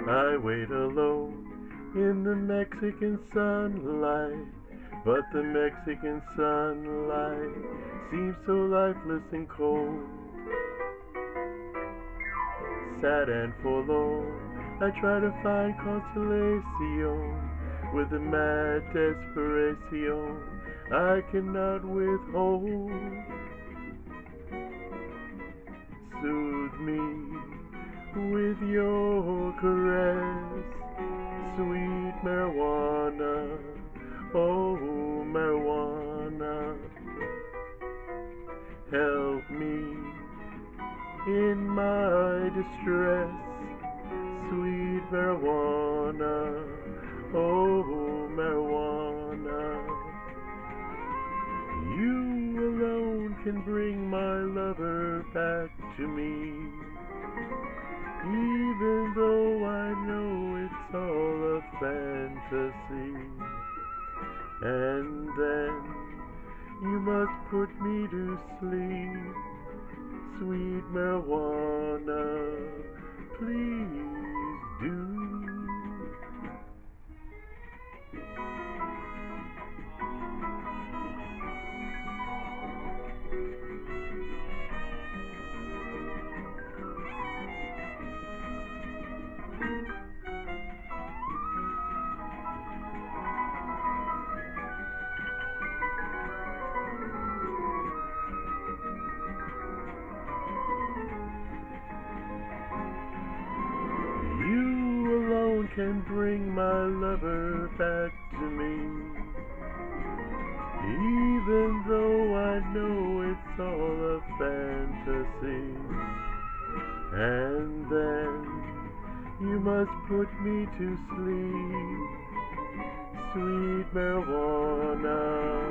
I wait alone in the Mexican sunlight, but the Mexican sunlight seems so lifeless and cold. Sad and forlorn, I try to find consolation with a mad desperation I cannot withhold. Soothe me with your caress, sweet marijuana, oh marijuana. Help me in my distress, sweet marijuana, oh marijuana. You alone can bring my lover back to me, even though I know it's all a fantasy. And then you must put me to sleep, sweet marijuana, please do. You alone can bring my lover back to me, even though I know it's all a fantasy. And then you must put me to sleep, sweet marijuana.